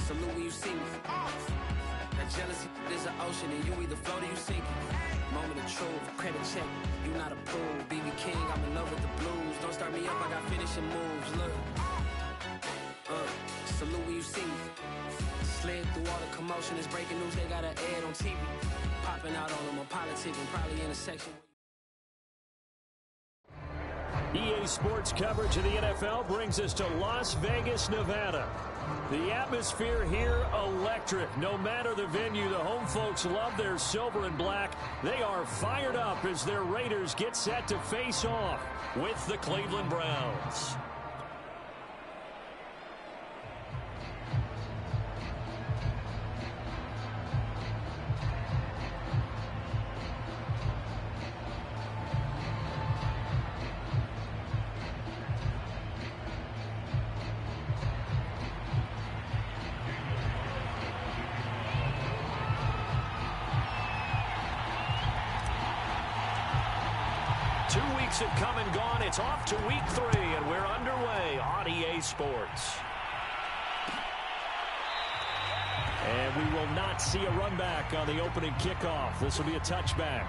salute when you see me. That jealousy is an ocean, and you either float or you sink. Moment of truth, credit check, you not approved. BB King, I'm in love with the blues. Don't start me up, I got finishing moves. Look, salute when you see me. Slid through all the commotion, it's breaking news, they got an ad on TV. Popping out on them, I'm politicking, probably in a section. EA Sports coverage of the NFL brings us to Las Vegas, Nevada. The atmosphere here, electric. No matter the venue, the home folks love their silver and black. They are fired up as their Raiders get set to face off with the Cleveland Browns. Have come and gone. It's off to week 3, and we're underway on EA Sports. And we will not see a run back on the opening kickoff. This will be a touchback.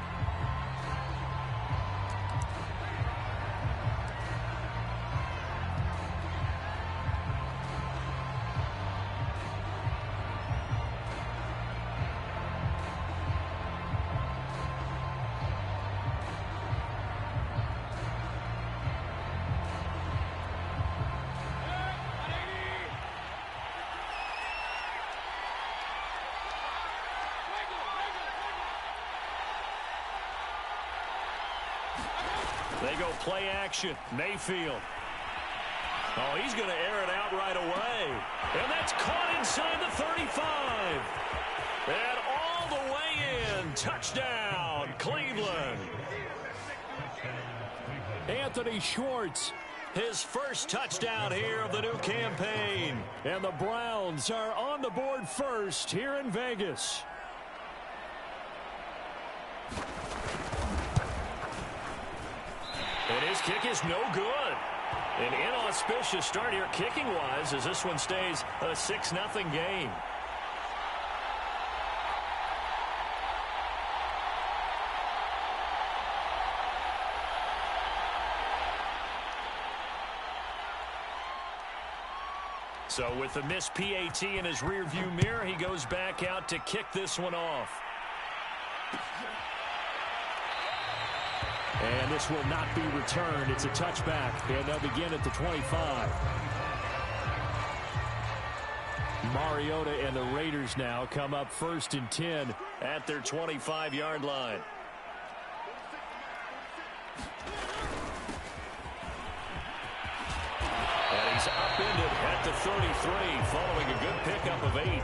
They go play action. Mayfield. Oh, he's going to air it out right away. And that's caught inside the 35. And all the way in. Touchdown, Cleveland. Anthony Schwartz. His first touchdown here of the new campaign. And the Browns are on the board first here in Vegas. And his kick is no good. An inauspicious start here kicking-wise as this one stays a 6-0 game. So with the missed PAT in his rearview mirror, he goes back out to kick this one off. And this will not be returned. It's a touchback, and they'll begin at the 25. Mariota and the Raiders now come up 1st and 10 at their 25-yard line. And he's upended at the 33 following a good pickup of 8.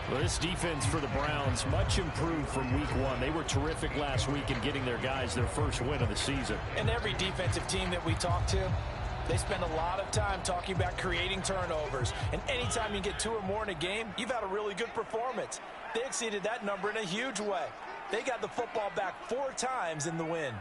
Well, this defense for the Browns, much improved from week 1. They were terrific last week in getting their guys their first win of the season. And every defensive team that we talk to, they spend a lot of time talking about creating turnovers. And anytime you get 2 or more in a game, you've had a really good performance. They exceeded that number in a huge way. They got the football back 4 times in the win.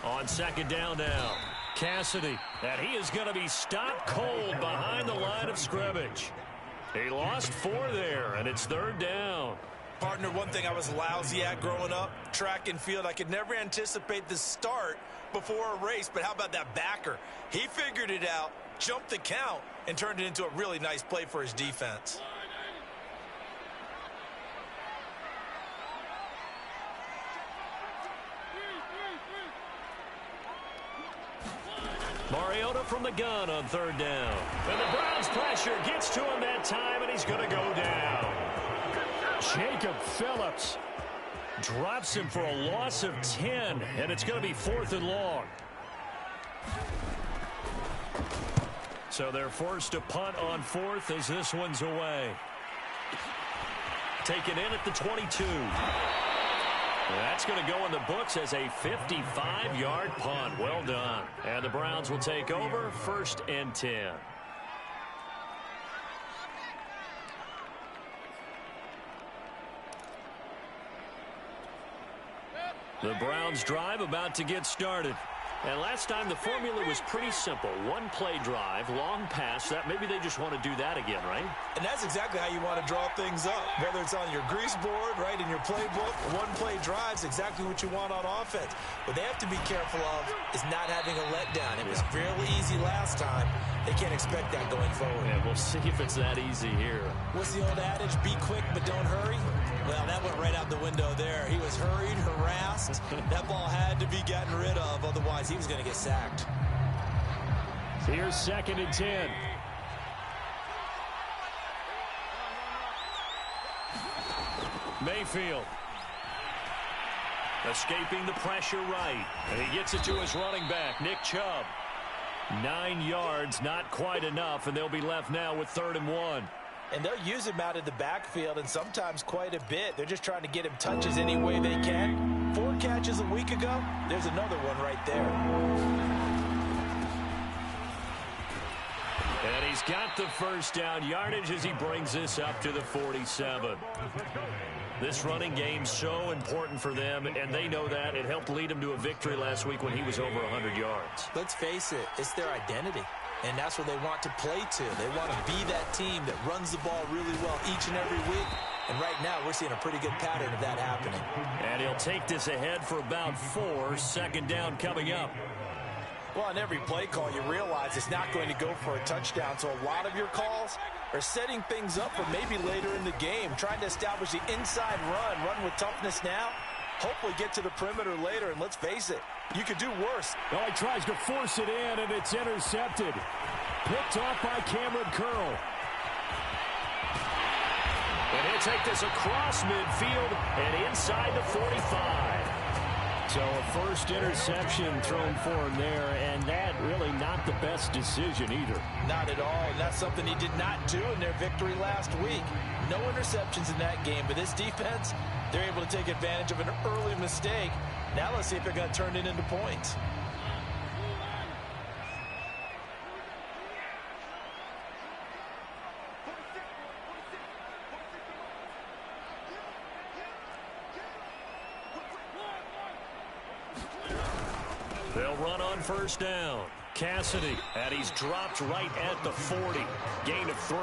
On 2nd down now. Cassidy, and he is going to be stopped cold behind the line of scrimmage. He lost 4 there, and it's 3rd down. Partner, one thing I was lousy at growing up, track and field. I could never anticipate the start before a race, but how about that backer? He figured it out, jumped the count, and turned it into a really nice play for his defense. Mariota from the gun on 3rd down. And the Browns pressure gets to him that time, and he's going to go down. Jacob Phillips drops him for a loss of 10, and it's going to be 4th and long. So they're forced to punt on 4th as this one's away. Taken in at the 22. That's going to go in the books as a 55-yard punt. Well done. And the Browns will take over 1st and 10. The Browns drive about to get started. And last time the formula was pretty simple. One play drive, long pass. That maybe they just want to do that again, right? And that's exactly how you want to draw things up. Whether it's on your grease board, right, in your playbook, one play drive is exactly what you want on offense. What they have to be careful of is not having a letdown. It was fairly easy last time. They can't expect that going forward. Yeah, we'll see if it's that easy here. What's the old adage? Be quick, but don't hurry. Well, that went right out the window there. He was hurried, harassed. That ball had to be gotten rid of. Otherwise, he was going to get sacked. Here's 2nd and 10. Mayfield. Escaping the pressure right. And he gets it to his running back, Nick Chubb. 9 yards, not quite enough, and they'll be left now with 3rd and 1. And they'll use him out of the backfield, and sometimes quite a bit. They're just trying to get him touches any way they can. 4 catches a week ago. There's another one right there. And he's got the first down yardage as he brings this up to the 47. This running game so important for them, and they know that. It helped lead them to a victory last week when he was over 100 yards. Let's face it, it's their identity. And that's what they want to play to. They want to be that team that runs the ball really well each and every week. And right now, we're seeing a pretty good pattern of that happening. And he'll take this ahead for about 4. 2nd down coming up. Well, on every play call, you realize it's not going to go for a touchdown. So a lot of your calls are setting things up for maybe later in the game, trying to establish the inside run with toughness now. Hopefully get to the perimeter later, and let's face it, you could do worse. Oh, he tries to force it in, and it's intercepted. Picked off by Cameron Curl. And he'll take this across midfield and inside the 45. So a first interception thrown for him there, and that really not the best decision either. Not at all, and that's something he did not do in their victory last week. No interceptions in that game, but this defense, they're able to take advantage of an early mistake. Now let's see if they're going to turn it into points. They'll run on first down. Cassidy, and he's dropped right at the 40. Gain of 3.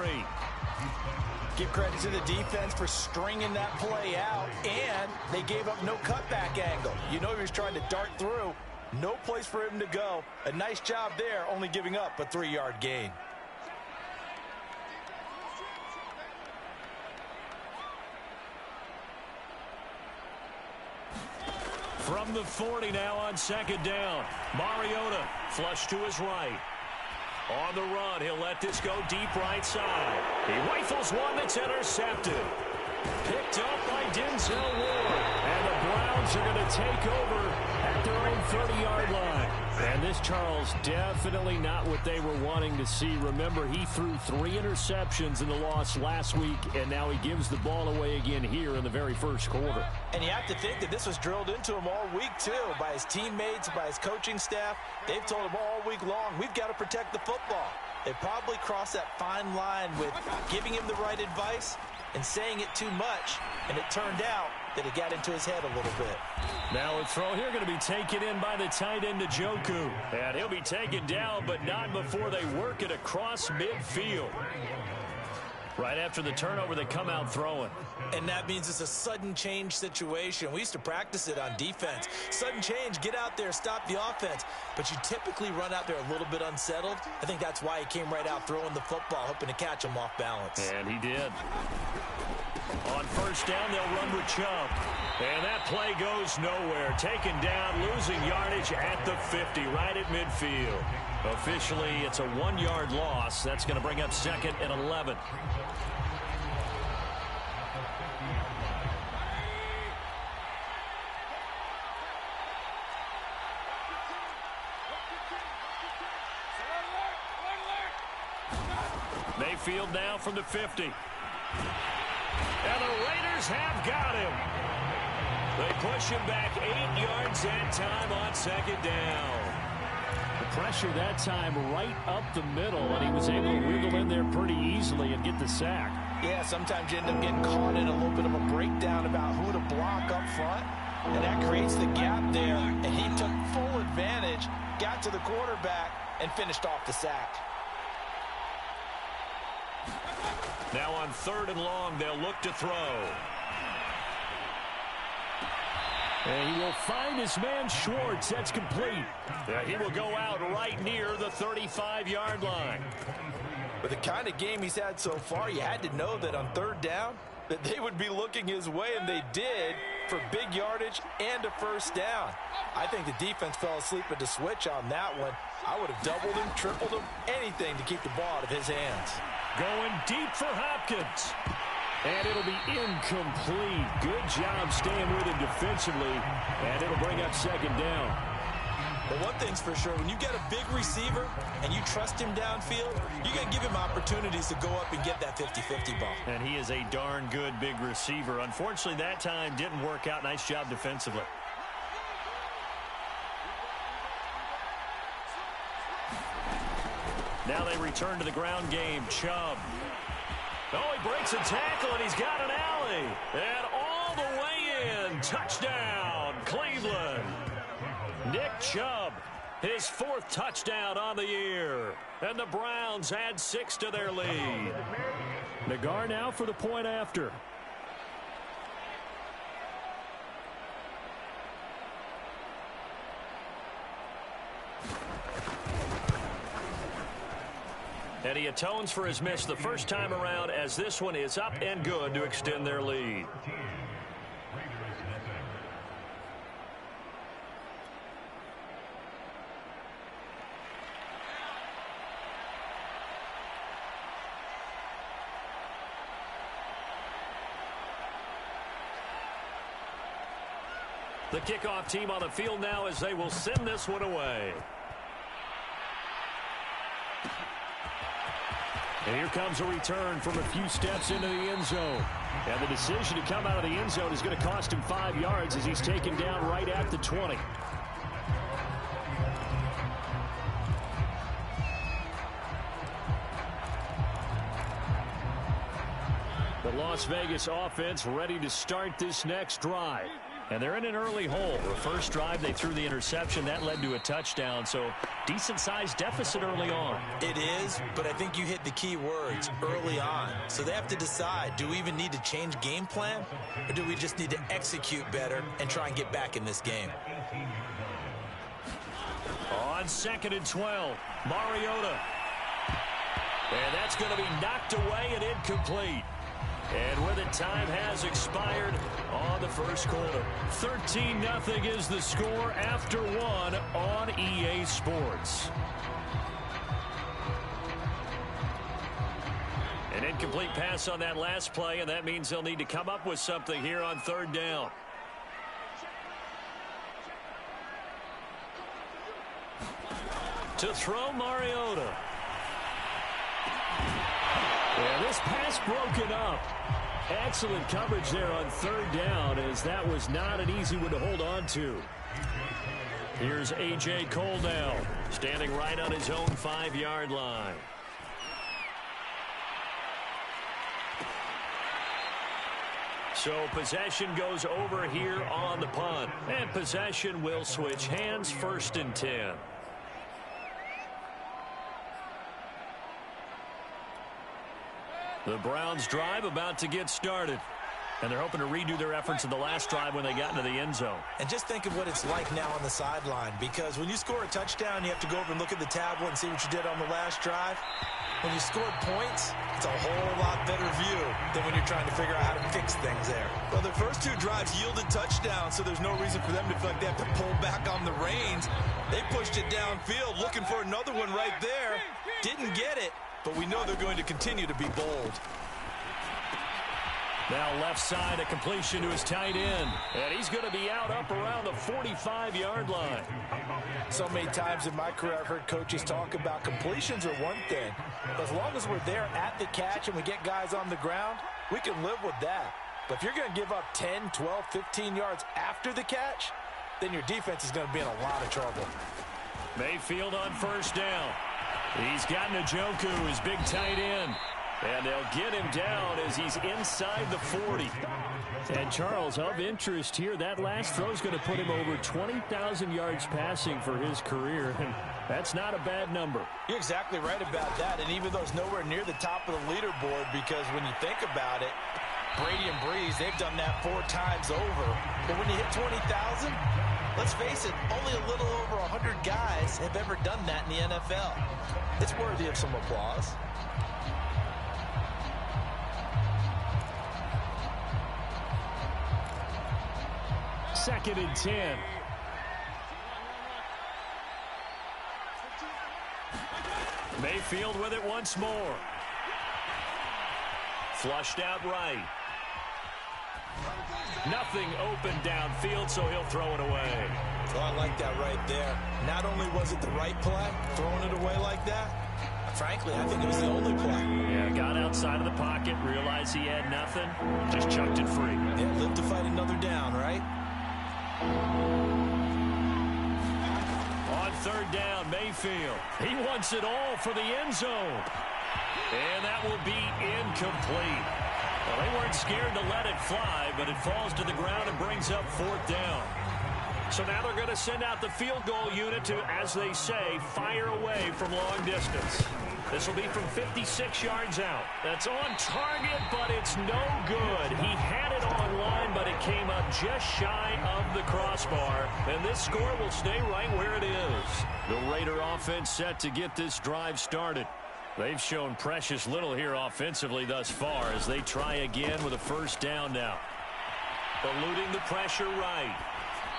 Give credit to the defense for stringing that play out, and they gave up no cutback angle. You know he was trying to dart through. No place for him to go. A nice job there, only giving up a 3-yard gain. From the 40 now on 2nd down. Mariota flush to his right. On the run, he'll let this go deep right side. He rifles one that's intercepted. Picked up by Denzel Ward. And the Browns are going to take over at their own 30-yard line. And this, Charles, definitely not what they were wanting to see. Remember, he threw 3 interceptions in the loss last week, and now he gives the ball away again here in the very first quarter. And you have to think that this was drilled into him all week, too, by his teammates, by his coaching staff. They've told him all week long, we've got to protect the football. They probably crossed that fine line with giving him the right advice and saying it too much, and it turned out that it got into his head a little bit. Now a throw here going to be taken in by the tight end Njoku. And he'll be taken down, but not before they work it across midfield. Right after the turnover, they come out throwing. And that means it's a sudden change situation. We used to practice it on defense. Sudden change, get out there, stop the offense. But you typically run out there a little bit unsettled. I think that's why he came right out throwing the football, hoping to catch him off balance. And he did. On first down, they'll run with Chubb. And that play goes nowhere. Taken down, losing yardage at the 50, right at midfield. Officially, it's a 1-yard loss. That's going to bring up 2nd and 11. Mayfield now from the 50. And the Raiders have got him. They push him back 8 yards that time on 2nd down. The pressure that time right up the middle, and he was able to wiggle in there pretty easily and get the sack. Yeah, sometimes you end up getting caught in a little bit of a breakdown about who to block up front. and that creates the gap there, and he took full advantage, got to the quarterback, and finished off the sack. Now on 3rd and long, they'll look to throw. And he will find his man Schwartz. That's complete. He will go out right near the 35-yard line. With the kind of game he's had so far, you had to know that on 3rd down, that they would be looking his way, and they did, for big yardage and a first down. I think the defense fell asleep at the switch on that one. I would have doubled him, tripled him, anything to keep the ball out of his hands. Going deep for Hopkins. And it'll be incomplete. Good job staying with him defensively, and it'll bring up 2nd down. But one thing's for sure, when you get a big receiver and you trust him downfield, you're going to give him opportunities to go up and get that 50-50 ball. And he is a darn good big receiver. Unfortunately, that time didn't work out. Nice job defensively. Now they return to the ground game. Chubb. Oh, he breaks a tackle, and he's got an alley. And all the way in. Touchdown, Cleveland. Nick Chubb, his 4th touchdown on the year. And the Browns add 6 to their lead. Nagar now for the point after. And he atones for his miss the first time around, as this one is up and good to extend their lead. The kickoff team on the field now as they will send this one away. And here comes a return from a few steps into the end zone. And the decision to come out of the end zone is going to cost him 5 yards as he's taken down right at the 20. The Las Vegas offense ready to start this next drive. And they're in an early hole. The first drive, they threw the interception. That led to a touchdown. So decent-sized deficit early on. It is, but I think you hit the key words, early on. So they have to decide, do we even need to change game plan? Or do we just need to execute better and try and get back in this game? On 2nd and 12, Mariota. And that's going to be knocked away and incomplete. And with it, time has expired on the first quarter. 13-0 is the score after 1 on EA Sports. An incomplete pass on that last play, and that means they'll need to come up with something here on 3rd down. To throw, Mariota. And this pass broken up. Excellent coverage there on 3rd down, as that was not an easy one to hold on to. Here's A.J. Cole now, standing right on his own 5-yard line. So possession goes over here on the punt. And possession will switch hands, 1st and 10. The Browns drive about to get started. And they're hoping to redo their efforts in the last drive when they got into the end zone. And just think of what it's like now on the sideline, because when you score a touchdown, you have to go over and look at the tablet and see what you did on the last drive. When you scored points, it's a whole lot better view than when you're trying to figure out how to fix things there. Well, the first 2 drives yielded touchdowns, so there's no reason for them to feel like they have to pull back on the reins. They pushed it downfield, looking for another one right there. Didn't get it, but we know they're going to continue to be bold. Now left side, a completion to his tight end. And he's going to be out up around the 45-yard line. So many times in my career I've heard coaches talk about completions are one thing. As long as we're there at the catch and we get guys on the ground, we can live with that. But if you're going to give up 10, 12, 15 yards after the catch, then your defense is going to be in a lot of trouble. Mayfield on 1st down. He's got Njoku, his big tight end. And they'll get him down as he's inside the 40. And, Charles, of interest here, that last throw is going to put him over 20,000 yards passing for his career. And that's not a bad number. You're exactly right about that. And even though it's nowhere near the top of the leaderboard, because when you think about it, Brady and Breeze, they've done that 4 times over. But when you hit 20,000, let's face it, only a little over 100 guys have ever done that in the NFL. It's worthy of some applause. Second and 10. Mayfield with it once more. Flushed out right. Nothing open downfield, so he'll throw it away. Oh, I like that right there. Not only was it the right play, throwing it away like that, frankly, I think it was the only play. Yeah, got outside of the pocket, realized he had nothing, just chucked it free. Yeah, live to fight another down, right? On third down, Mayfield. He wants it all for the end zone. And that will be incomplete. Well, they weren't scared to let it fly, but it falls to the ground and brings up fourth down. So now they're going to send out the field goal unit to, as they say, fire away from long distance. This will be from 56 yards out. That's on target, but it's no good. He had it on line, but it came up just shy of the crossbar. And this score will stay right where it is. The Raider offense set to get this drive started. They've shown precious little here offensively thus far as they try again with a first down now. Eluding the pressure right.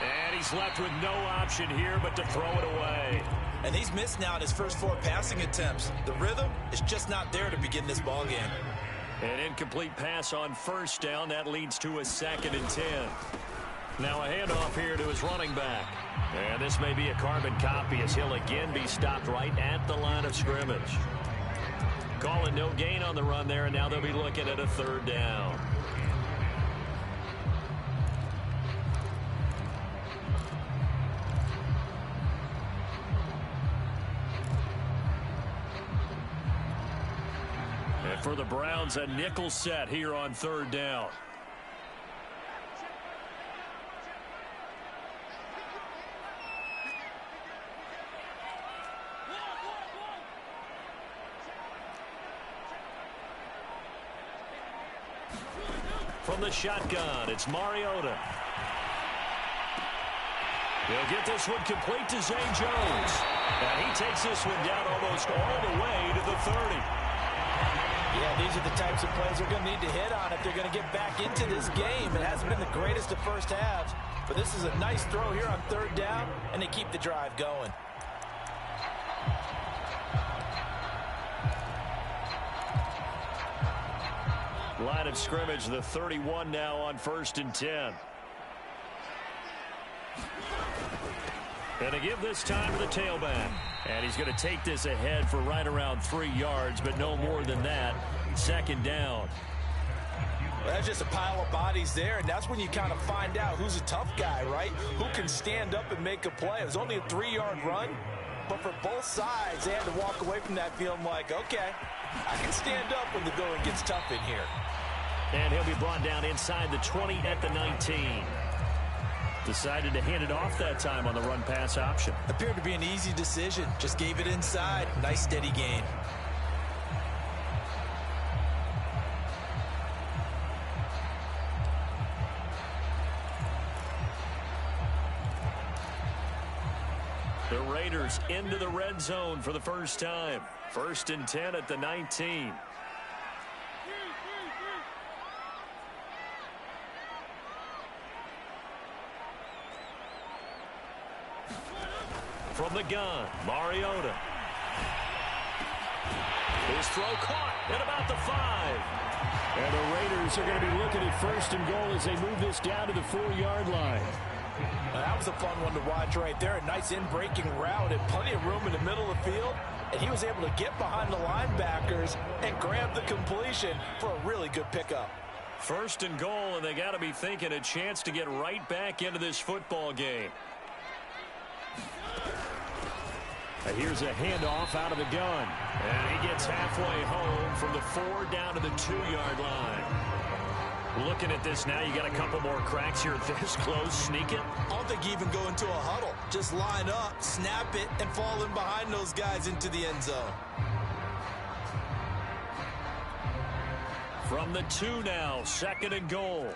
And he's left with no option here but to throw it away. And he's missed now in his first 4 passing attempts. The rhythm is just not there to begin this ball game. An incomplete pass on first down. That leads to a second and 10. Now a handoff here to his running back. And this may be a carbon copy as he'll again be stopped right at the line of scrimmage. Calling no gain on the run there, and now they'll be looking at a third down. And for the Browns, a nickel set here on third down. From the shotgun, it's Mariota. He'll get this one complete to Zay Jones. And he takes this one down almost all the way to the 30. Yeah, these are the types of plays they're going to need to hit on if they're going to get back into this game. It hasn't been the greatest of first halves, but this is a nice throw here on third down, and they keep the drive going. Line of scrimmage, the 31 now on first and 10. And to give this time to the tailback. And he's going to take this ahead for right around 3 yards, but no more than that. Second down. Well, that's just a pile of bodies there, and that's when you kind of find out who's a tough guy, right? Who can stand up and make a play. It was only a 3-yard run, but for both sides, they had to walk away from that feeling like, okay, I can stand up when the going gets tough in here. And he'll be brought down inside the 20 at the 19. Decided to hand it off that time on the run-pass option. Appeared to be an easy decision. Just gave it inside. Nice, steady gain. The Raiders into the red zone for the first time. First and 10 at the 19. From the gun, Mariota. His throw caught at about the 5. And the Raiders are going to be looking at first and goal as they move this down to the 4-yard line. Now, that was a fun one to watch right there. A nice in-breaking route and plenty of room in the middle of the field. And he was able to get behind the linebackers and grab the completion for a really good pickup. First and goal, and they got to be thinking a chance to get right back into this football game. And here's a handoff out of the gun. And he gets halfway home from the 4 down to the 2-yard line. Looking at this now, you got a couple more cracks here this close. Sneak it. I don't think you even go into a huddle. Just line up, snap it, and fall in behind those guys into the end zone. From the 2 now, 2nd and goal.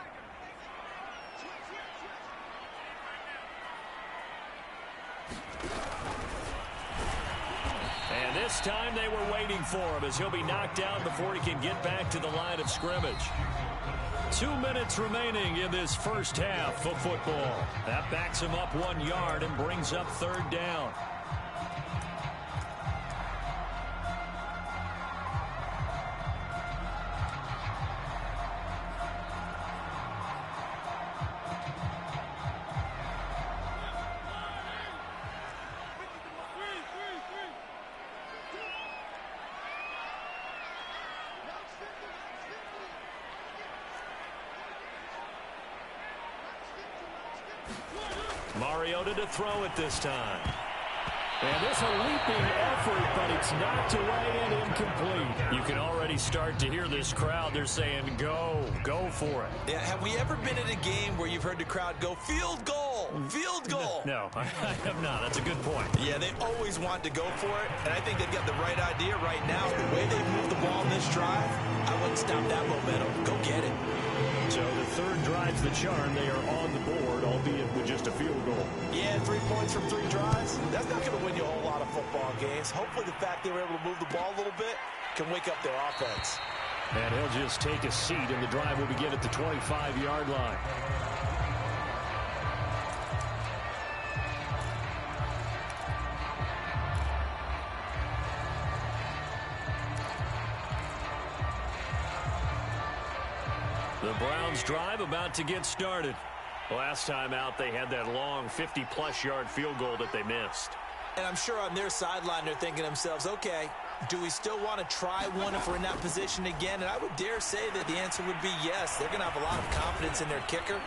And this time they were waiting for him as he'll be knocked down before he can get back to the line of scrimmage. 2 minutes remaining in this first half of football. That backs him up 1 yard and brings up 3rd down. Mariota to throw it this time. And this a leaping effort, but it's knocked away and incomplete. You can already start to hear this crowd. They're saying, go for it. Yeah, have we ever been at a game where you've heard the crowd go, field goal, field goal? No, I have not. That's a good point. Yeah, they always want to go for it, and I think they've got the right idea right now. The way they've moved the ball in this drive, I wouldn't stop that momentum. Go get it. So the 3rd drive's the charm. They are on the board, albeit with just a field goal. Yeah, 3 points from 3 drives. That's not going to win you a whole lot of football games. Hopefully the fact they were able to move the ball a little bit can wake up their offense. And he'll just take a seat, and the drive will begin at the 25-yard line. The Browns drive about to get started. Last time out, they had that long 50-plus yard field goal that they missed. And I'm sure on their sideline they're thinking to themselves, okay, do we still want to try one if we're in that position again? And I would dare say that the answer would be yes. They're going to have a lot of confidence in their kicker.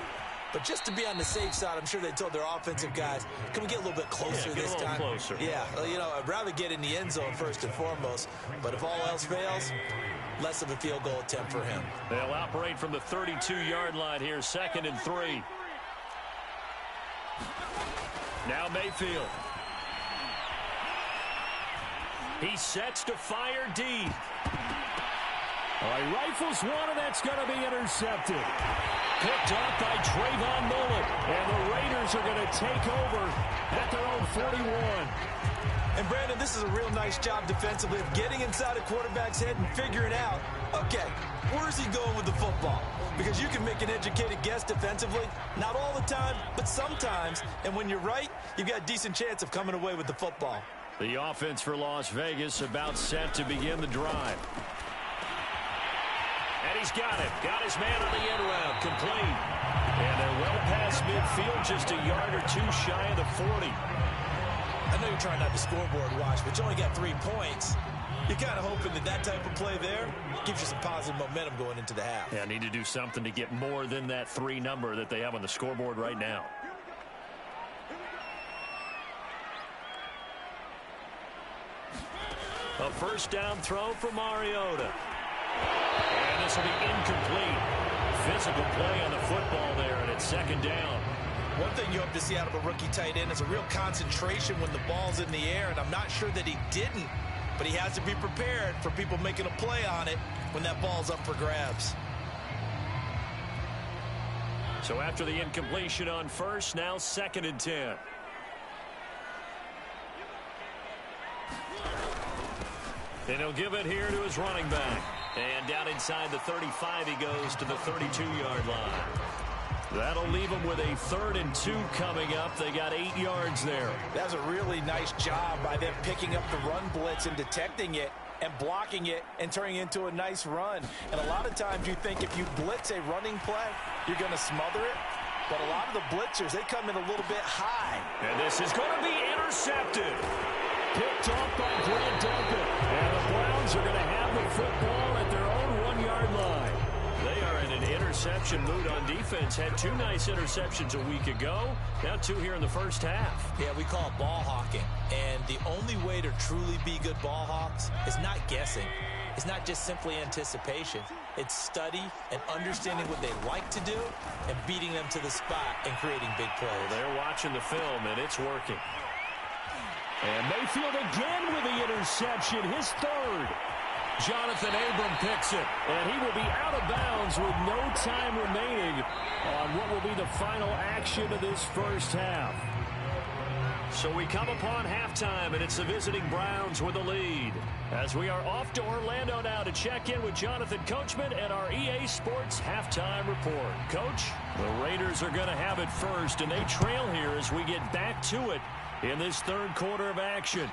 But just to be on the safe side, I'm sure they told their offensive guys, can we get a little bit closer this time? Closer. Yeah, you know, I'd rather get in the end zone first and foremost. But if all else fails, less of a field goal attempt for him. They'll operate from the 32-yard line here, 2nd and 3. Now Mayfield. He sets to fire deep. All right, rifles one, and that's going to be intercepted. Picked up by Trayvon Mullen. And the Raiders are going to take over at their own 41. And, Brandon, this is a real nice job defensively of getting inside a quarterback's head and figuring out, okay, where's he going with the football? Because you can make an educated guess defensively, not all the time, but sometimes. And when you're right, you've got a decent chance of coming away with the football. The offense for Las Vegas about set to begin the drive. And he's got it. Got his man on the end route. Complete. And they're well past midfield, just a yard or 2 shy of the 40. I know you're trying not to scoreboard watch, but you only got 3 points. You're kind of hoping that that type of play there gives you some positive momentum going into the half. Yeah, need to do something to get more than that 3 number that they have on the scoreboard right now. A first down throw for Mariota. And this will be incomplete. Physical play on the football there, and it's 2nd down. One thing you hope to see out of a rookie tight end is a real concentration when the ball's in the air, and I'm not sure that he didn't, but he has to be prepared for people making a play on it when that ball's up for grabs. So after the incompletion on first, now 2nd and 10. And he'll give it here to his running back. And down inside the 35, he goes to the 32-yard line. That'll leave them with a 3rd and 2 coming up. They got 8 yards there. That was a really nice job by them picking up the run blitz and detecting it and blocking it and turning it into a nice run. And a lot of times you think if you blitz a running play, you're going to smother it. But a lot of the blitzers, they come in a little bit high. And this is going to be intercepted. Picked off by Grant Duncan. And the Browns are going to have the football at their own 1-yard line. They are in an interception mood on defense. Had 2 nice interceptions a week ago. Now 2 here in the first half. Yeah, we call it ball hawking. And the only way to truly be good ball hawks is not guessing. It's not just simply anticipation. It's study and understanding what they like to do and beating them to the spot and creating big plays. They're watching the film, and it's working. And Mayfield again with the interception, his third. Jonathan Abram picks it, and he will be out of bounds with no time remaining on what will be the final action of this first half. So we come upon halftime, and it's the visiting Browns with the lead. As we are off to Orlando now to check in with Jonathan Coachman and our EA Sports halftime report. Coach, the Raiders are going to have it first, and they trail here as we get back to it in this third quarter of action.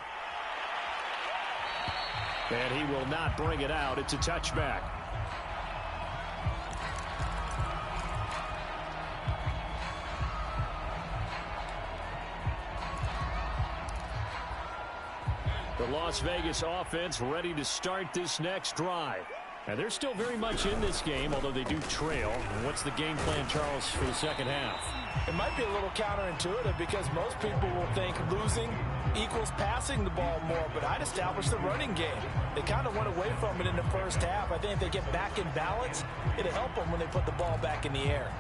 And he will not bring it out. It's a touchback. The Las Vegas offense ready to start this next drive. And they're still very much in this game, although they do trail. And what's the game plan, Charles, for the second half? It might be a little counterintuitive because most people will think losing equals passing the ball more, but I'd establish the running game. They kind of went away from it in the first half. I think if they get back in balance, it'll help them when they put the ball back in the air.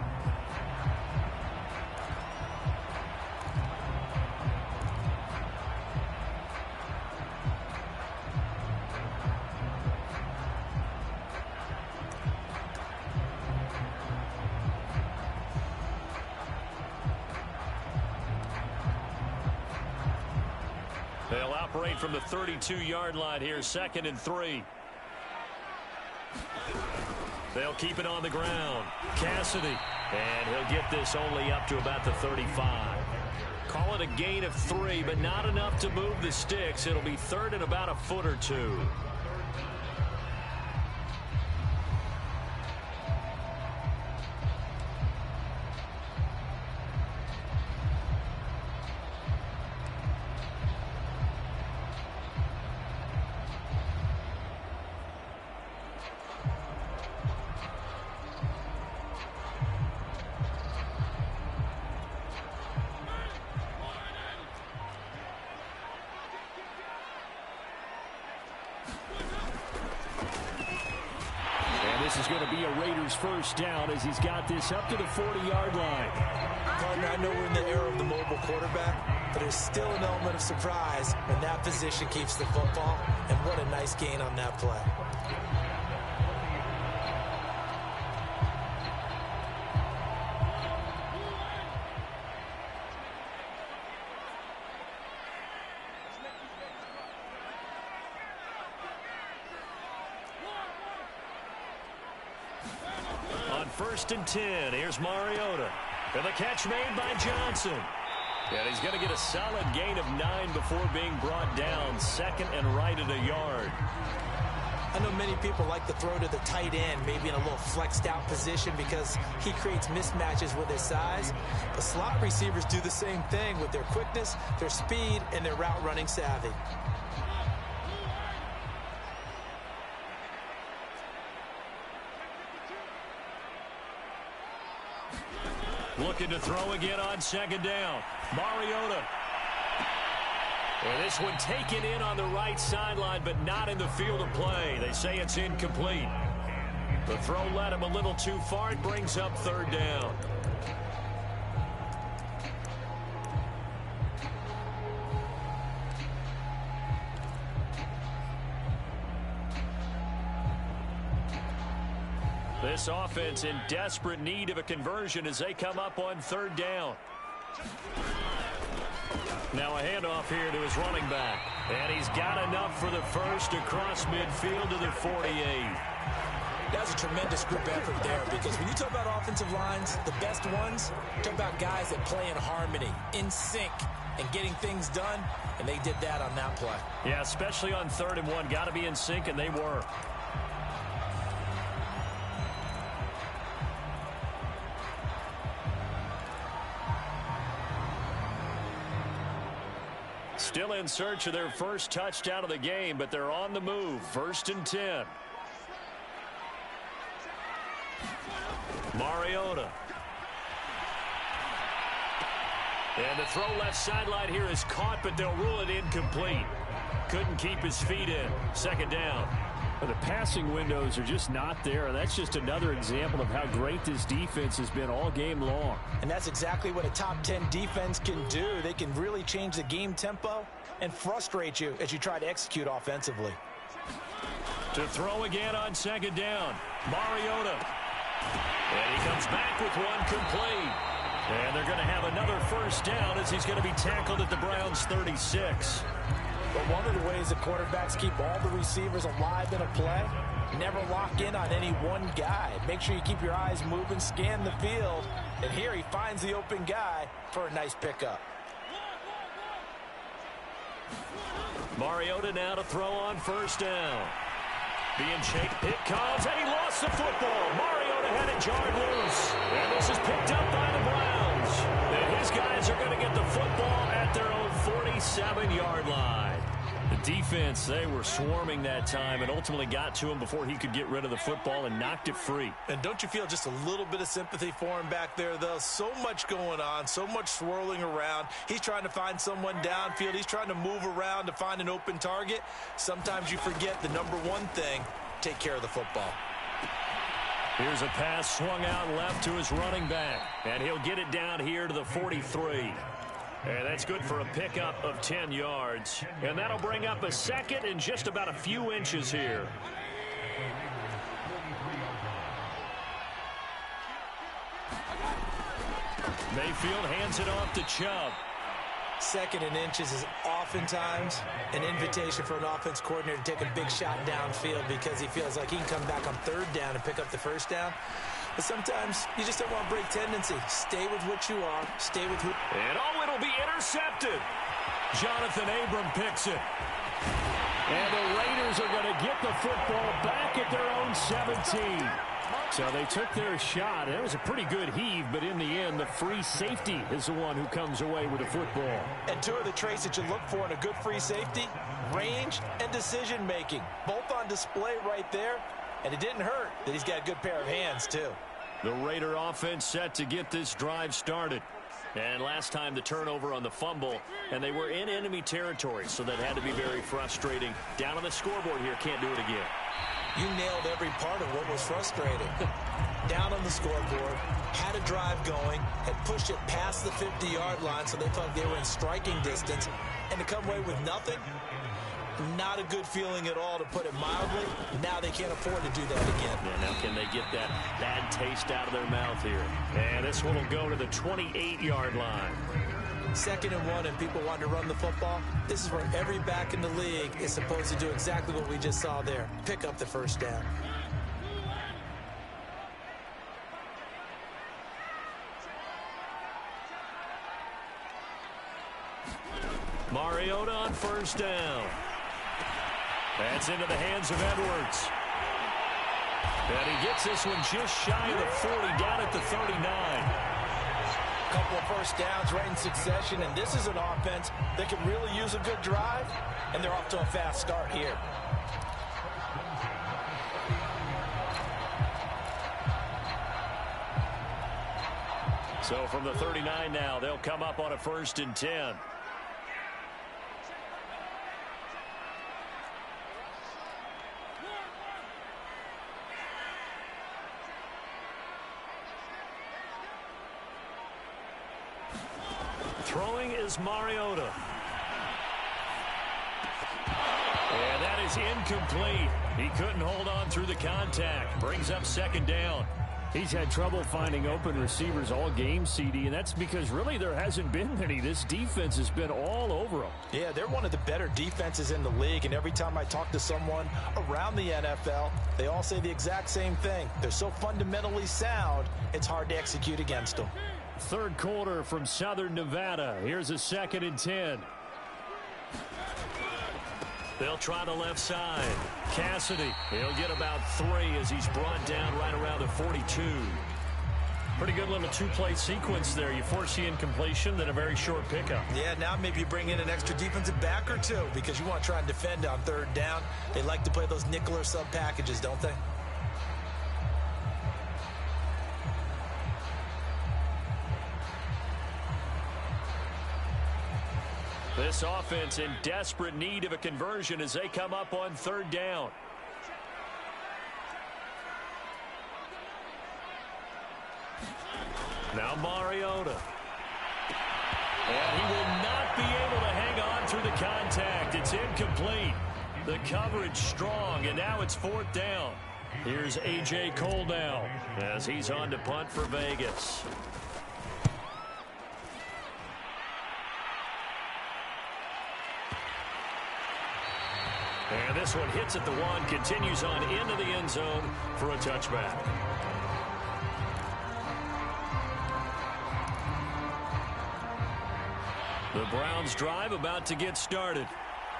They'll operate from the 32-yard line here, 2nd and 3. They'll keep it on the ground. Cassidy, and he'll get this only up to about the 35. Call it a gain of 3, but not enough to move the sticks. It'll be 3rd and about a foot or 2. This is going to be a Raiders first down as he's got this up to the 40-yard line. Partner, I know we're in the era of the mobile quarterback, but there's still an element of surprise when that position keeps the football, and what a nice gain on that play. On 1st and 10, here's Mariota. And the catch made by Johnson. And he's going to get a solid gain of 9 before being brought down. 2nd and right at a yard. I know many people like to throw to the tight end, maybe in a little flexed out position because he creates mismatches with his size. The slot receivers do the same thing with their quickness, their speed, and their route running savvy. Looking to throw again on 2nd down. Mariota. And this one taken in on the right sideline, but not in the field of play. They say it's incomplete. The throw led him a little too far. It brings up 3rd down. This offense in desperate need of a conversion as they come up on 3rd down. Now a handoff here to his running back. And he's got enough for the first across midfield to the 48. That's a tremendous group effort there because when you talk about offensive lines, the best ones, talk about guys that play in harmony, in sync, and getting things done, and they did that on that play. Yeah, especially on 3rd and 1. Got to be in sync, and they were. Still in search of their first touchdown of the game, but they're on the move. 1st and 10. Mariota. And the throw left sideline here is caught, but they'll rule it incomplete. Couldn't keep his feet in. Second down. Well, the passing windows are just not there, and that's just another example of how great this defense has been all game long. And that's exactly what a top 10 defense can do. They can really change the game tempo and frustrate you as you try to execute offensively. To throw again on second down, Mariota. And he comes back with one complete. And they're going to have another first down as he's going to be tackled at the Browns' 36. But one of the ways that quarterbacks keep all the receivers alive in a play, never lock in on any one guy. Make sure you keep your eyes moving, scan the field. And here he finds the open guy for a nice pickup. Mariota now to throw on first down. Being shaped, it comes, and he lost the football. Mariota had it jarred loose. And this is picked up by the Browns. And his guys are going to get the football at their own 47-yard line. The defense, they were swarming that time and ultimately got to him before he could get rid of the football and knocked it free. And don't you feel just a little bit of sympathy for him back there, though? So much going on, so much swirling around. He's trying to find someone downfield. He's trying to move around to find an open target. Sometimes you forget the number one thing, take care of the football. Here's a pass swung out left to his running back, and he'll get it down here to the 43. And that's good for a pickup of 10 yards. And that'll bring up a second and just about a few inches here. Mayfield hands it off to Chubb. Second and inches is oftentimes an invitation for an offense coordinator to take a big shot downfield because he feels like he can come back on third down and pick up the first down. But sometimes you just don't want to break tendency. Stay with what you are. Stay with who. And it'll be intercepted. Jonathan Abram picks it. And the Raiders are going to get the football back at their own 17. So they took their shot. It was a pretty good heave, but in the end, the free safety is the one who comes away with the football. And two of the traits that you look for in a good free safety, range and decision-making. Both on display right there. And it didn't hurt that he's got a good pair of hands, too. The Raider offense set to get this drive started. And last time the turnover on the fumble, and they were in enemy territory, so that had to be very frustrating. Down on the scoreboard here, can't do it again. You nailed every part of what was frustrating. Down on the scoreboard, had a drive going, had pushed it past the 50-yard line, so they thought they were in striking distance, and to come away with nothing, not a good feeling at all, to put it mildly. Now they can't afford to do that again. Yeah, now can they get that bad taste out of their mouth here? And this one will go to the 28-yard line. 2nd and 1, and people want to run the football. This is where every back in the league is supposed to do exactly what we just saw there. Pick up the first down. Mariota on first down. That's into the hands of Edwards. And he gets this one just shy of the 40, down at the 39. A couple of first downs right in succession, and this is an offense that can really use a good drive, and they're off to a fast start here. So from the 39 now, they'll come up on a 1st and 10. Throwing is Mariota. And that is incomplete. He couldn't hold on through the contact. Brings up 2nd down. He's had trouble finding open receivers all game, CD, and that's because really there hasn't been many. This defense has been all over them. Yeah, they're one of the better defenses in the league, and every time I talk to someone around the NFL, they all say the exact same thing. They're so fundamentally sound, it's hard to execute against them. 3rd quarter from Southern Nevada. Here's a 2nd and 10. They'll try the left side. Cassidy, he'll get about 3 as he's brought down right around the 42. Pretty good little two-play sequence there. You force the incompletion, then a very short pickup. Yeah, now maybe you bring in an extra defensive back or two because you want to try and defend on 3rd down. They like to play those nickel or sub packages, don't they? This offense in desperate need of a conversion as they come up on third down. Now Mariota. And he will not be able to hang on through the contact. It's incomplete. The coverage strong, and now it's fourth down. Here's A.J. Cole now as he's on to punt for Vegas. And this one hits at the one, continues on into the end zone for a touchback. The Browns drive about to get started.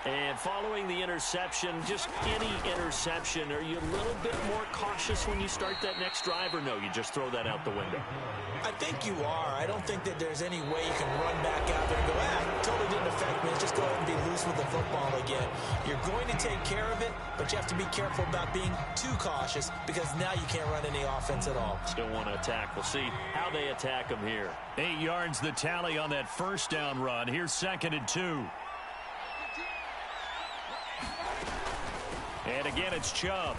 And following the interception, just any interception, are you a little bit more cautious when you start that next drive, or no, you just throw that out the window? I think you are. I don't think that there's any way you can run back out there and go, totally didn't affect me. Let's just go ahead and be loose with the football again. You're going to take care of it, but you have to be careful about being too cautious because now you can't run any offense at all. Still want to attack. We'll see how they attack them here. 8 yards the tally on that first down run. Here's 2nd and 2. And again, it's Chubb.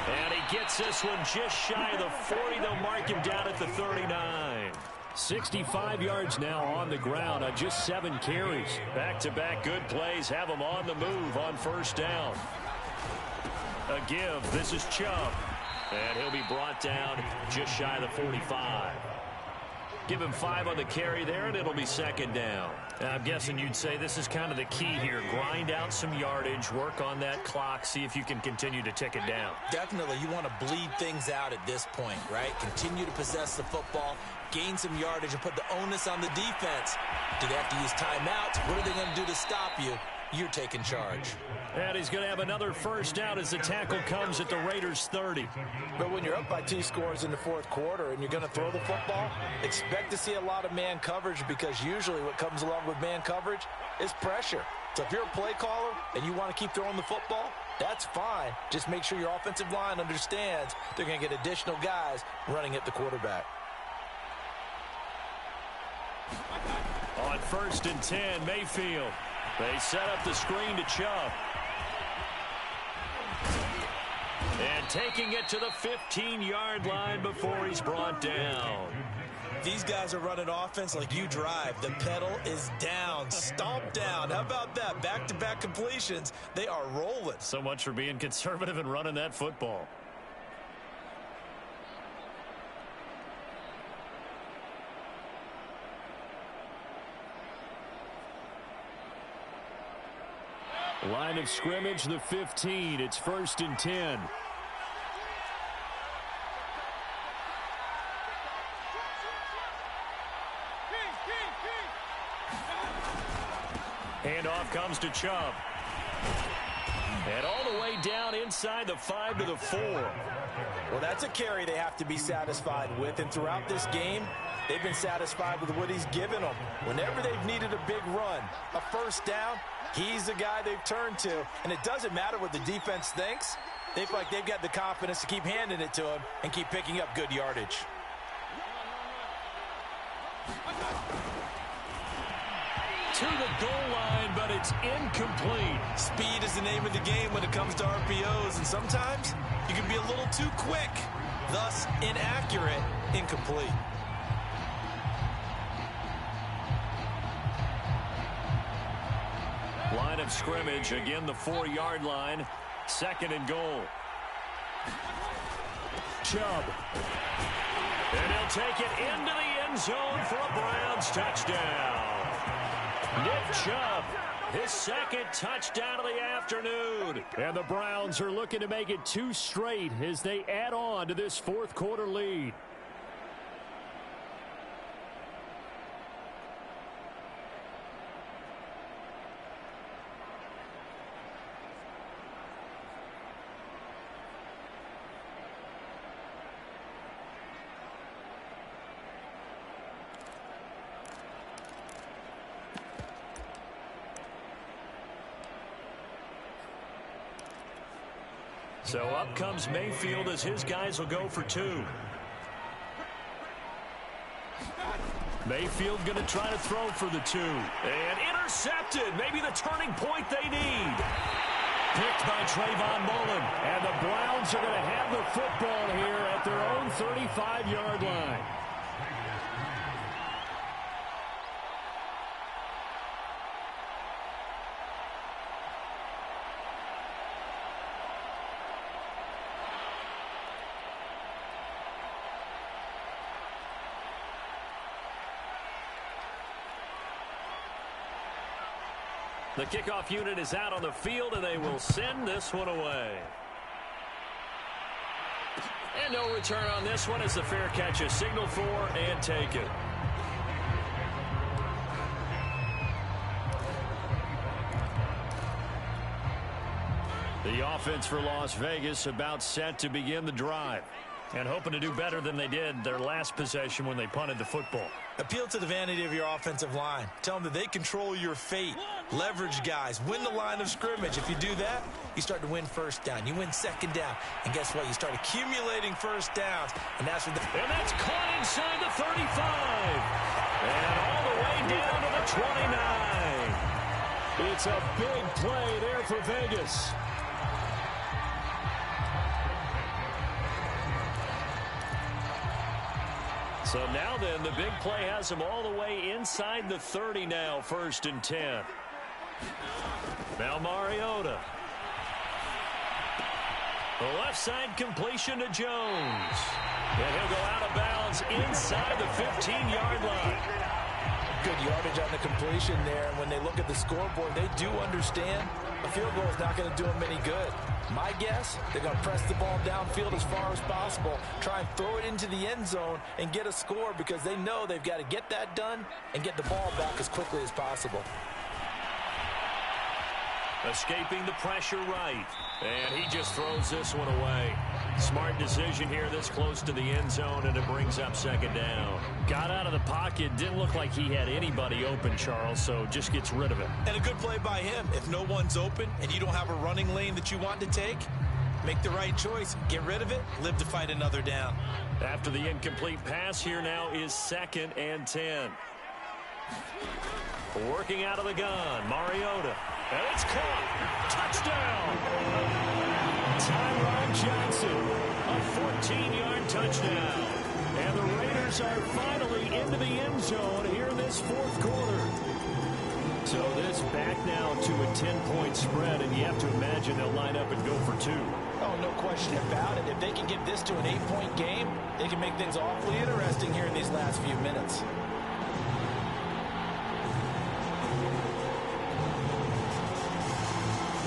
And he gets this one just shy of the 40. They'll mark him down at the 39. 65 yards now on the ground on just 7 carries. Back-to-back good plays have him on the move on first down. A give. This is Chubb. And he'll be brought down just shy of the 45. Give him 5 on the carry there, and it'll be 2nd down. I'm guessing you'd say this is kind of the key here. Grind out some yardage, work on that clock, see if you can continue to tick it down. Definitely. You want to bleed things out at this point, right? Continue to possess the football, gain some yardage, and put the onus on the defense. Do they have to use timeouts? What are they going to do to stop you? You're taking charge. And he's going to have another first down as the tackle comes at the Raiders' 30. But when you're up by 2 scores in the fourth quarter and you're going to throw the football, expect to see a lot of man coverage because usually what comes along with man coverage is pressure. So if you're a play caller and you want to keep throwing the football, that's fine. Just make sure your offensive line understands they're going to get additional guys running at the quarterback. On 1st and 10, Mayfield. They set up the screen to Chubb. And taking it to the 15-yard line before he's brought down. These guys are running offense like you drive. The pedal is down, stomp down. How about that? Back-to-back completions. They are rolling. So much for being conservative and running that football. Line of scrimmage, the 15. It's 1st and 10. Handoff comes to Chubb. And all the way down inside the 5 to the 4. Well, that's a carry they have to be satisfied with. And throughout this game, they've been satisfied with what he's given them. Whenever they've needed a big run, a first down, he's the guy they've turned to. And it doesn't matter what the defense thinks. They feel like they've got the confidence to keep handing it to him and keep picking up good yardage. To the goal line, but it's incomplete. Speed is the name of the game when it comes to RPOs, and sometimes you can be a little too quick, thus inaccurate, incomplete. Line of scrimmage, again the 4-yard line, 2nd and goal. Chubb. And he'll take it into the end zone for a Browns touchdown. Nick Chubb, his 2nd touchdown of the afternoon. And the Browns are looking to make it 2 straight as they add on to this 4th quarter lead. So up comes Mayfield as his guys will go for 2. Mayfield going to try to throw for the 2. And intercepted. Maybe the turning point they need. Picked by Trayvon Mullen. And the Browns are going to have the football here at their own 35-yard line. The kickoff unit is out on the field, and they will send this one away. And no return on this one as the fair catch is signaled for and taken. The offense for Las Vegas about set to begin the drive. And hoping to do better than they did their last possession when they punted the football. Appeal to the vanity of your offensive line. Tell them that they control your fate. Leverage guys. Win the line of scrimmage. If you do that, you start to win first down. You win second down. And guess what? You start accumulating first downs. And that's what and that's caught inside the 35. And all the way down to the 29. It's a big play there for Vegas. So now then, the big play has them all the way inside the 30 now, 1st and 10. Now Mariota. The left side completion to Jones. And he'll go out of bounds inside the 15-yard line. Good yardage on the completion there. And when they look at the scoreboard, they do understand a field goal is not going to do them any good. My guess, they're going to press the ball downfield as far as possible, try and throw it into the end zone and get a score because they know they've got to get that done and get the ball back as quickly as possible. Escaping the pressure right. And he just throws this one away. Smart decision here this close to the end zone, and it brings up 2nd down. Got out of the pocket. Didn't look like he had anybody open, Charles, so just gets rid of it. And a good play by him. If no one's open and you don't have a running lane that you want to take, make the right choice. Get rid of it. Live to fight another down. After the incomplete pass, here now is 2nd and 10. Working out of the gun, Mariota. And it's caught. Touchdown. Tyron Johnson. A 14-yard touchdown. And the Raiders are finally into the end zone here in this 4th quarter. So this back now to a 10-point spread, and you have to imagine they'll line up and go for 2. Oh, no question about it. If they can get this to an 8-point game, they can make things awfully interesting here in these last few minutes.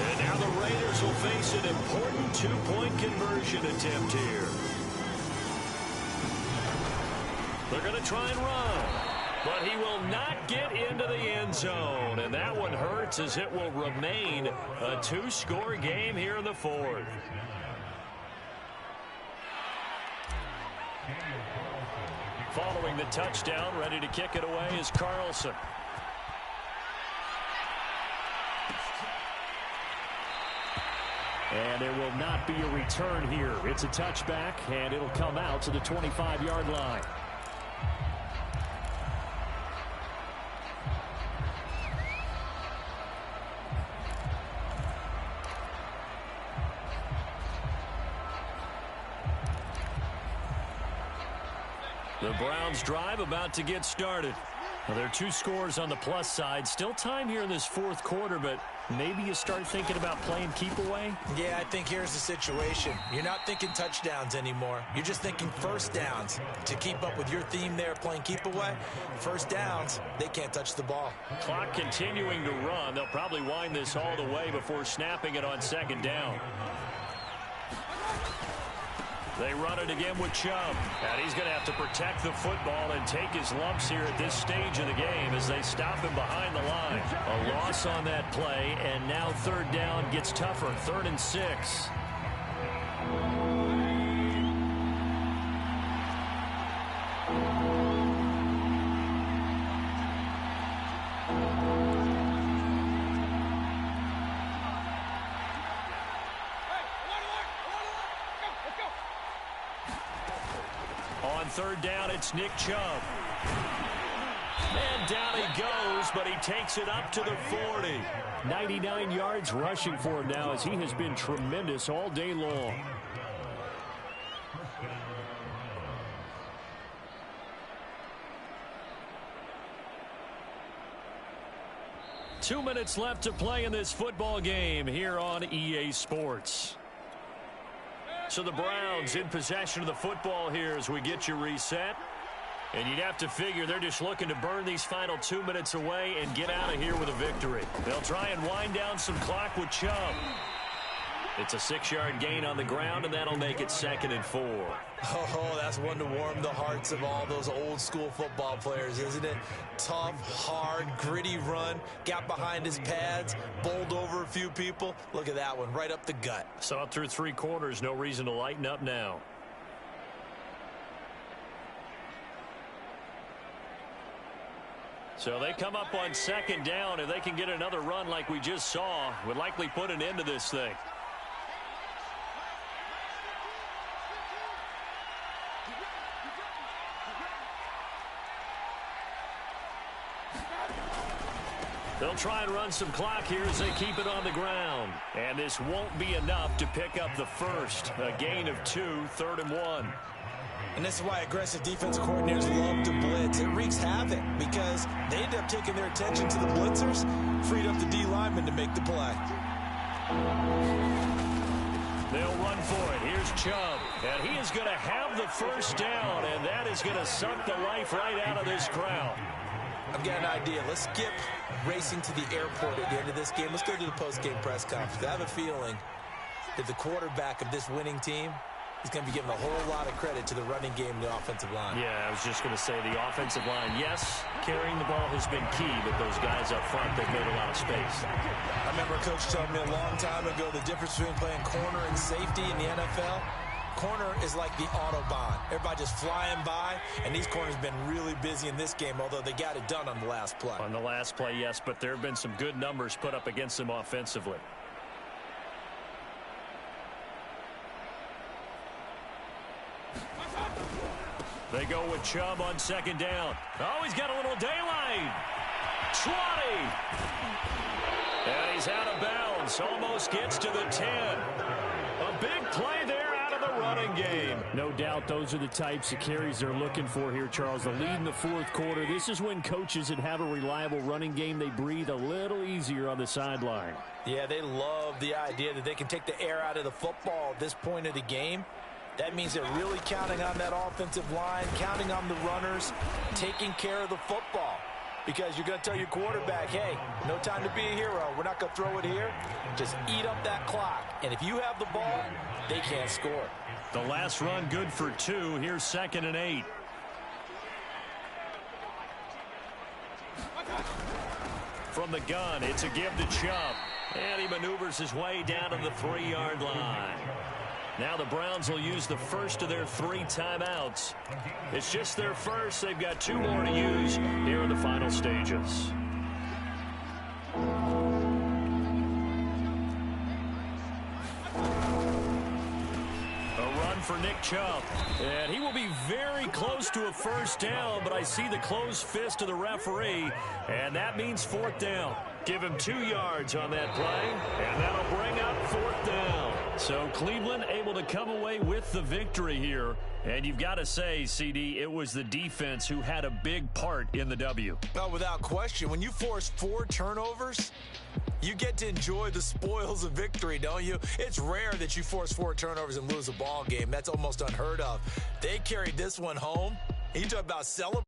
And now the Raiders will face an important 2-point conversion attempt here. They're going to try and run, but he will not get into the end zone. And that one hurts as it will remain a 2-score game here in the 4th. Following the touchdown, ready to kick it away is Carlson. And there will not be a return here. It's a touchback, and it'll come out to the 25-yard line. The Browns drive about to get started. Well, there are 2 scores on the plus side. Still time here in this 4th quarter, but maybe you start thinking about playing keep away? Yeah, I think here's the situation. You're not thinking touchdowns anymore. You're just thinking first downs. To keep up with your theme there, playing keep away, first downs, they can't touch the ball. Clock continuing to run. They'll probably wind this all the way before snapping it on 2nd down. They run it again with Chubb. And he's going to have to protect the football and take his lumps here at this stage of the game as they stop him behind the line. A loss on that play, and now 3rd down gets tougher. 3rd and 6. On 3rd down, it's Nick Chubb. And down he goes, but he takes it up to the 40. 99 yards rushing for him now as he has been tremendous all day long. Two minutes left to play in this football game here on EA Sports. So the Browns in possession of the football here as we get you reset. And you'd have to figure they're just looking to burn these final 2 minutes away and get out of here with a victory. They'll try and wind down some clock with Chubb. It's a 6-yard gain on the ground, and that'll make it 2nd and 4. Oh, that's one to warm the hearts of all those old-school football players, isn't it? Tough, hard, gritty run, got behind his pads, bowled over a few people. Look at that one, right up the gut. Saw it through 3 quarters, no reason to lighten up now. So they come up on 2nd down, and they can get another run like we just saw. Would likely put an end to this thing. They'll try and run some clock here as they keep it on the ground. And this won't be enough to pick up the first. A gain of 2, 3rd and 1. And this is why aggressive defensive coordinators love to blitz. It wreaks havoc because they end up taking their attention to the blitzers, freed up the D lineman to make the play. They'll run for it. Here's Chubb. And he is going to have the first down, and that is going to suck the life right out of this crowd. I've got an idea. Let's skip racing to the airport at the end of this game. Let's go to the post-game press conference. I have a feeling that the quarterback of this winning team is going to be giving a whole lot of credit to the running game and the offensive line. Yeah, I was just going to say the offensive line, yes, carrying the ball has been key, but those guys up front, they've made a lot of space. I remember a coach telling me a long time ago the difference between playing corner and safety in the NFL. Corner is like the Autobahn. Everybody just flying by, and these corners have been really busy in this game, although they got it done on the last play. On the last play, yes, but there have been some good numbers put up against them offensively. They go with Chubb on 2nd down. Oh, he's got a little daylight. 20. And he's out of bounds. Almost gets to the 10. A big play there out of the running game. No doubt those are the types of carries they're looking for here, Charles. The lead in the 4th quarter. This is when coaches that have a reliable running game, they breathe a little easier on the sideline. Yeah, they love the idea that they can take the air out of the football at this point of the game. That means they're really counting on that offensive line, counting on the runners, taking care of the football. Because you're going to tell your quarterback, hey, no time to be a hero. We're not going to throw it here. Just eat up that clock. And if you have the ball, they can't score. The last run good for 2. Here's 2nd and 8. From the gun, it's a give to Chubb. And he maneuvers his way down to the 3-yard line. Now the Browns will use the first of their 3 timeouts. It's just their first. They've got 2 more to use here in the final stages. For Nick Chubb, and he will be very close to a first down, but I see the closed fist of the referee, and that means 4th down. Give him 2 yards on that play, and that'll bring up 4th down. So Cleveland able to come away with the victory here, and you've got to say, CD, it was the defense who had a big part in the W. Oh, without question. When you force 4 turnovers, you get to enjoy the spoils of victory, don't you? It's rare that you force 4 turnovers and lose a ball game. That's almost unheard of. They carried this one home. You talk about celebrating.